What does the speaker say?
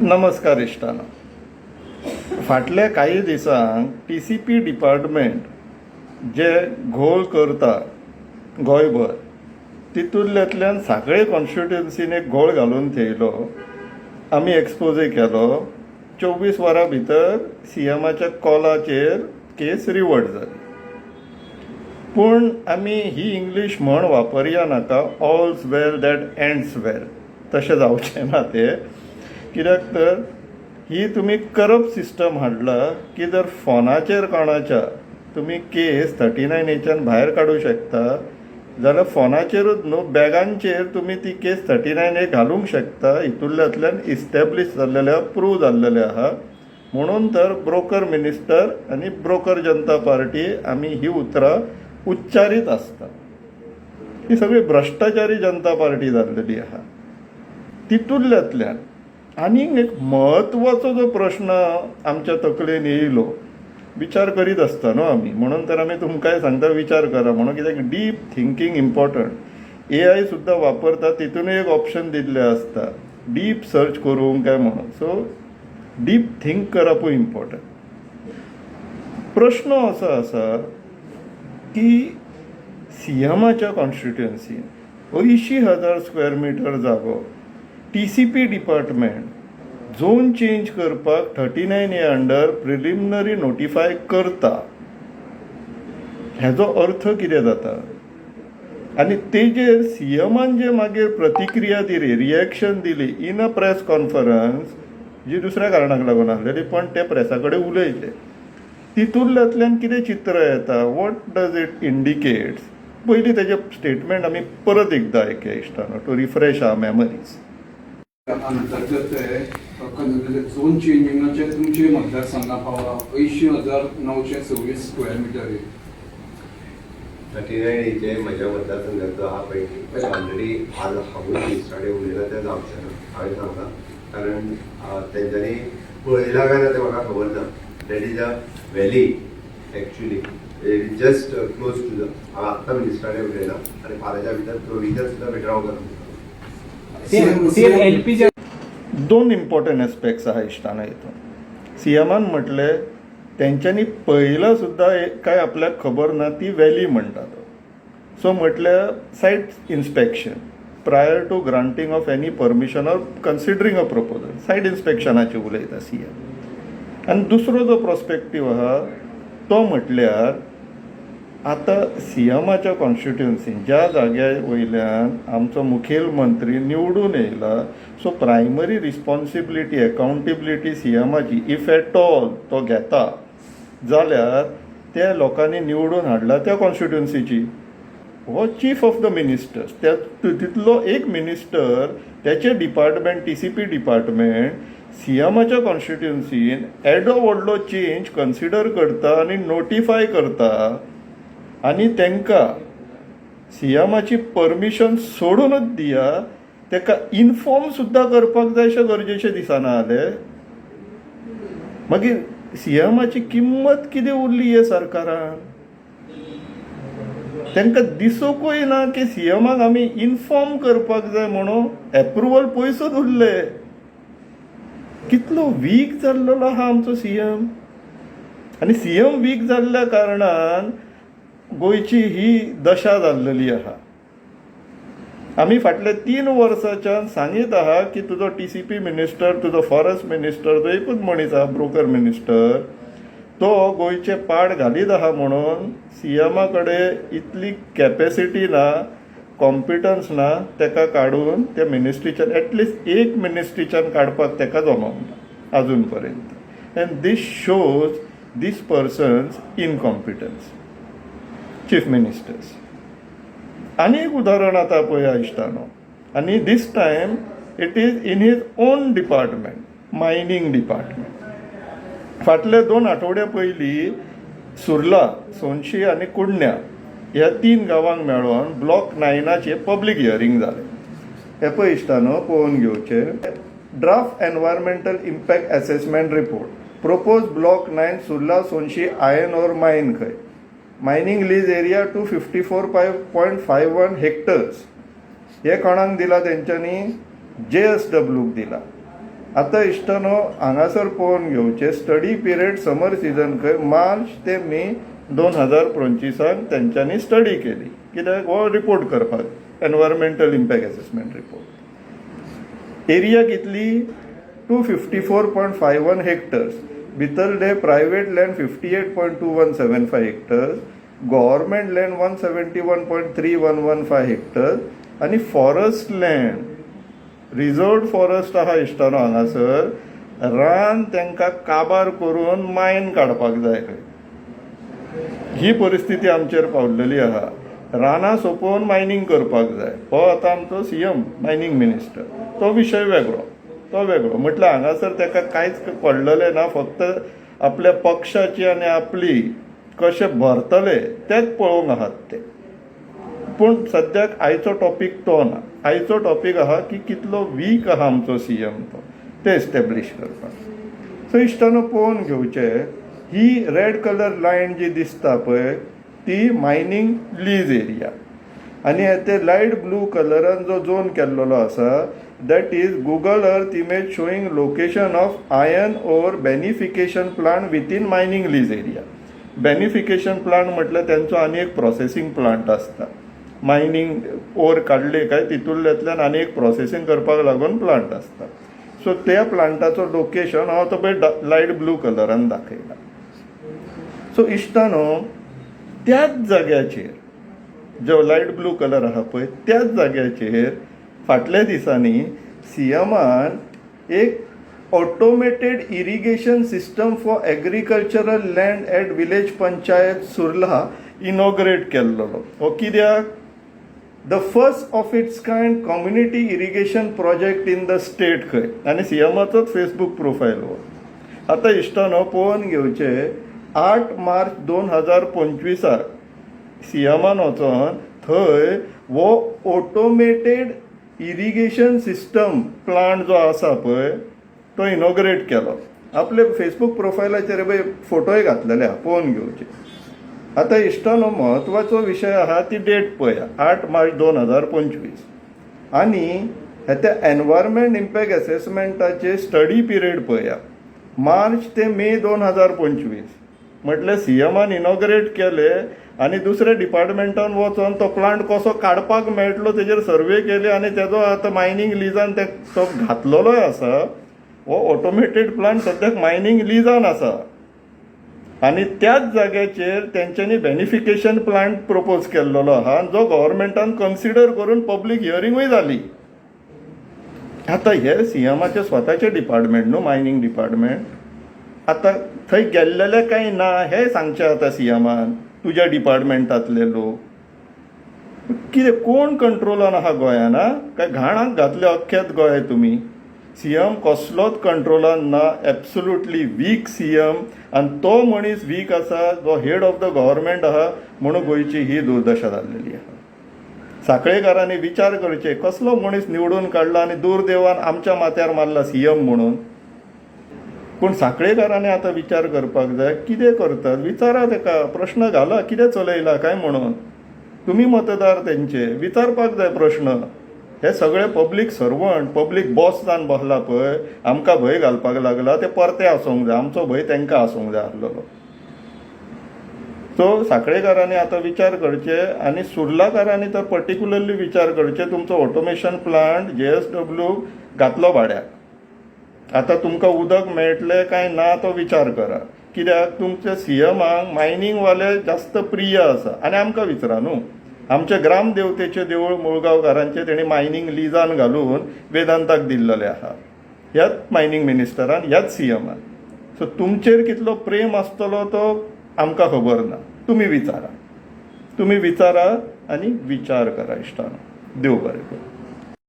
नमस्कार इश्टानो. फाटल्या काही दिसांक TCP डिपार्टमेंट जे घोळ करता गोंयभर तितूंतल्यान सगळे कॉन्स्टिट्युएन्सीन एक घोळ घालून थेयलो. आमी एक्सपोजे केलो. 24 वरां भितर CMच्या कॉलाचेर केस रिवर्ट जाली. पूण आमी ही इंग्लीश म्हण वापरया नाका, ऑल्स वेल दॅट एंड्स वेल. तशें जावचें ना तें. कित्याक तर ही तुमी करप्ट सिस्टम हाडला की जर फोनाचेर कोणाच्या तुमी केस 39A भायर काडूं शकता जाल्यार फोनाचेरूच न्हू, बॅगांचेर तुमी ती केस 39A घालूंक शकता. हितूंतल्यान इस्टॅब्लीश जाल्लेले आहा, प्रूव जाल्लेले आहा. म्हणून तर ब्रोकर मिनिस्टर आनी ब्रोकर जनता पार्टी आमी ही उतरां उच्चारीत आसता. ही सगळी भ्रश्टाचारी जनता पार्टी जाल्लेली आहा. तितूंतल्यान आनीक एक म्हत्वाचो जो प्रश्न आमच्या तकलेन येयलो, विचार करीत आसता न्हू आमी, म्हणून तर आमी तुमकांय सांगता विचार करा म्हणून. कित्याक डीप थिंकींग इम्पॉर्टंट. AI सुद्दां वापरता, तितूनय एक ऑप्शन दिल्लें आसता डीप सर्च करूंक काय म्हणून. सो डीप थिंक करपूय इम्पॉर्टंट. प्रश्न असो आसा की CMच्या कॉन्स्टिट्युएन्सीन 80,000 स्क्वेअर मिटर जागो TCP डिपार्टमेंट झोन चेंज करपाक 39A अंडर प्रिलिमिनरी नोटिफाय करता. हेजो अर्थ कितें जाता? आनी तेजेर CMन जे मागीर प्रतिक्रिया दिली, रिएक्शन दिली इन अ प्रेस कॉन्फरन्स, जी दुसऱ्या कारणाक लागून आसलेली पण ते प्रेसा कडेन उलयले, तितूंतल्यान कितें चित्र येता? What does it indicates? पयलीं तेजें स्टेटमेंट आमी परत एकदां आयकया इश्टानो, टू रिफ्रेश आवर मेमरीज. अंतर्गत झोन चेंजिंगाचे तुमचे मतदारसंघा पावला 80,926 स्क्वेअर मिटर. 39A म्हज्या मतदारसंघाचो हा पयलीं ऑलरेडी आज हांवूय दिसताडे उलयला तें जावचें ना, हांवें सांगता. कारण तेंच्यांनी पळयला काय ना तें म्हाका खबर ना. That is a valley actually just close to the. हांव आत्तां मिनिस्टरांनी उलयला आनी फाल्यांच्या भितर प्रोविजन सुद्दां विड्रॉ करता. दोन इम्पॉर्टंट एस्पेक्ट्स आहा इश्टाना हितून. CMन म्हटले तेंच्यांनी पळयला सुद्दां काय आपल्याक खबर ना, ती व्हॅली म्हणटा तो. सो म्हटल्यार site inspection prior to granting of any permission or considering a proposal, site इन्स्पेक्शनाची उलयता CM. आनी दुसरो जो प्रोस्पेक्टीव आहा तो म्हटल्यार आतां CMच्या कॉन्स्टिट्युएन्सीन ज्या जाग्या वयल्यान आमचो मुखेल मंत्री निवडून येयला, सो प्रायमरी रिस्पॉन्सिबिलिटी अकाउंटेबिलिटी CMची इफ एट ऑल तो घेता जाल्यार त्या लोकांनी निवडून हाडला त्या कॉन्स्टिट्युएन्सीची. हो चीफ ऑफ द मिनिस्टर्स, त्या तितलो एक मिनिस्टर, त्याचे डिपार्टमेंट TCP डिपार्टमेंट CMच्या कॉन्स्टिट्युएन्सीन एडो व्हडलो चेंज कन्सिडर करता आनी नोटिफाय करता. आनी तांकां CMची परमिशन सोडूनच दिया, ताका इन्फॉर्म सुद्दां करपाक जाय अशें गरजेचें दिसना जालें. मागीर CMची किंमत कितें उरली हे सरकारान? तांकां दिसूंकूय ना की CMक आमी इन्फॉर्म करपाक जाय म्हणून एप्रुवल पयसूच उरले. कितलो वीक जाल्लो आहा आमचो CM. आनी CM वीक जाल्ल्या कारणान गोंयची ही दशा जाल्लेली आहा. आमी फाटल्या 3 वर्सांच्यान सांगीत आहा की तुजो TCP मिनिस्टर, तुजो फॉरेस्ट मिनिस्टर, जो एकूच मनीस आहा ब्रोकर मिनिस्टर, तो गोंयचे पाड घालीत आहा म्हणून CMा कडेन इतली कॅपेसिटी ना, कॉम्पिटन्स ना ताका काडून त्या मिनिस्ट्रीच्यान एटलिस्ट एक मिनिस्ट्रीच्यान काडपाक ताका जमोंक अजून पर्यंत. And this shows this person's incompetence chief minister's. आनी एक उदाहरण आतां पळया इश्टानो, आनी this time it is in his own department, mining department. फाटले 2 आठवड्या पयलीं सुर्ला, सोनशी आनी कुडण्या ह्या 3 गांवांक मेळोन ब्लॉक 9चे पब्लीक हियरींग जालें. हे पळय इश्टानो, पळोवन घेवचे. Draft environmental impact assessment report, propose block 9 Surla Sonshi iron ore mine खंय, मायनिंग लीज एरिया 254.51 हेक्टर्स. हे कोणाक दिला? तेंच्यांनी JSWक दिला. आतां इश्टानो हांगासर पळोवन घेवचें स्टडी पिरियड समर सिजन खंय मार्च ते मे 2025 तेंच्यांनी स्टडी केली कित्याक हो रिपोर्ट करपाक environmental impact assessment report. Area कितली 254.51 हेक्टर्स भितरले private land 58.2175 hectares, government land 171.3115 hectares आनी फॉरेस्ट लँड रिजर्वड फॉरेस्ट आहा इश्टानो हांगासर रान तांकां काबार करून मायन काडपाक जाय खंय. ही परिस्थिती आमचेर पावलेली आहा. रानां सोंपोवन मायनींग करपाक जाय. हो आतां आमचो CM मायनींग मिनिस्टर. तो विशय वेगळो म्हटल्यार हांगासर ताका कांयच पडलेलें ना, फक्त आपल्या पक्षाची आनी आपली कशें भरतले तेच पळोवंक आहात ते. पूण सद्याक आयचो टॉपीक तो ना. आयचो टॉपीक आहा की कितलो वीक आहा आमचो CM तो ते एस्टॅब्लीश करपाक. सो इश्टानो पळोवन घेवचें, ही रेड कलर लायन जी दिसता पळय ती मायनींग लीज एरिया आनी ते लायट ब्लू कलरान जो झोन केल्लो आसा that is Google Earth image showing location of iron ore beneficiation plant within mining lease area. Beneficiation plant म्हटल्यार तेंचो आनी एक प्रोसेसींग प्लांट आसता. मायनींग ओर काडले काय तितूंतल्यान आनी एक प्रोसेसींग करपाक लागून प्लांट आसता. सो त्या प्लांटाचो लोकेशन हांव तो पळय लायट ब्लू कलरान दाखयला. सो इश्टानो त्याच जाग्याचेर जो लायट ब्लू कलर आहा पळय त्याच जाग्याचेर फाटल्या दिसांनी CMन एक automated irrigation system for agricultural land at village panchayat Surla inaugurate केल्लो. हो कित्याक the first of its kind community irrigation project in the state खंय आनी CMचोच फेसबूक प्रोफायल हो. आतां इश्टानो पळोवन घेवचें 8 मार्च 2025 CMन वचोन थंय हो ऑटोमेटेड इरिगेशन सिस्टम प्लांट जो आसा पळय तो इनॉग्रेट केलो. आपले फेसबूक प्रोफायलाचेर पळय फोटोय घातलेले आहा, पळोवन घेवचे. आतां इश्टानो म्हत्वाचो विशय आहा ती डेट पळया 8 मार्च 2025 आनी हेते एनवायरमेंट इम्पॅक्ट असेसमेंटाचे स्टडी पिरियड पळया मार्च ते मे 2025 म्हटल्यार CMन इनॉग्रेट केले आनी दुसऱ्या डिपार्टमेंटान वचोन तो प्लांट कसो काडपाक मेळटलो तेजेर सर्वे केले आनी तेजो आतां मायनींग लिजान तो घातलेलोय आसा. हो ऑटोमेटेड प्लांट सद्याक मायनींग लिजान आसा आनी त्याच जाग्याचेर तेंच्यांनी बेनिफिकेशन प्लांट प्रपोज केल्लो आहा जो गव्हर्मेंटान कन्सिडर करून पब्लीक हियरिंगूय जाली. आतां हे CMचे स्वताचे डिपार्टमेंट न्हू मायनींग डिपार्टमेंट. आतां थंय गेल्लेले काय ना हें सांगचें आतां CMन तुज्या डिपार्टमेंटांतले लोक. कितें कोण कंट्रोलान आहा गोंयान? काय घाणाक घातले अख्खेत गोंय तुमी? CM कसलोच कंट्रोलान ना. एब्सोल्युटली वीक CM आनी तो मनीस वीक आसा जो हेड ऑफ द गव्हर्मेंट आहा म्हणून गोंयची ही दुर्दशा जाल्लेली आहा. साखळेकारांनी विचार करचे कसलो मनीस निवडून काडला आनी दुर्दैवान आमच्या माथ्यार मारला CM म्हणून. पूण साखळेकारांनी आतां विचार करपाक जाय कितें करतात विचारा ताका, प्रश्न घाला कितें चलयला काय म्हणून. तुमी मतदार तेंचे विचारपाक जाय प्रश्न. हे सगळे पब्लीक सर्वंट पब्लीक बॉस जावन बसला पळय आमकां भंय घालपाक लागला ते परते आसूंक जाय. आमचो भंय तांकां आसूंक जाय आसलेलो. सो साखळेकारांनी आतां विचार करचे आनी सुर्लाकारांनी तर पर्टिक्युलरली विचार करचे. तुमचो ऑटोमेशन प्लांट JSW घातलो भाड्याक. आतां तुमकां उदक मेळटलें काय ना तो विचार करा. कित्याक तुमच्या CMक मायनींगवाले जास्त प्रिय आसा. आनी आमकां विचारा न्हू, आमचे ग्रामदेवतेचें देवूळ मुळगांवकारांचें तेणी मायनींग लिजान घालून वेदांताक दिल्लेलें आहा. ह्याच मायनींग मिनिस्टरान ह्याच CMन. सो तुमचेर कितलो प्रेम आसतलो तो आमकां खबर ना. तुम्ही विचारा आनी विचार करा इश्टानो. देव बरें करूं.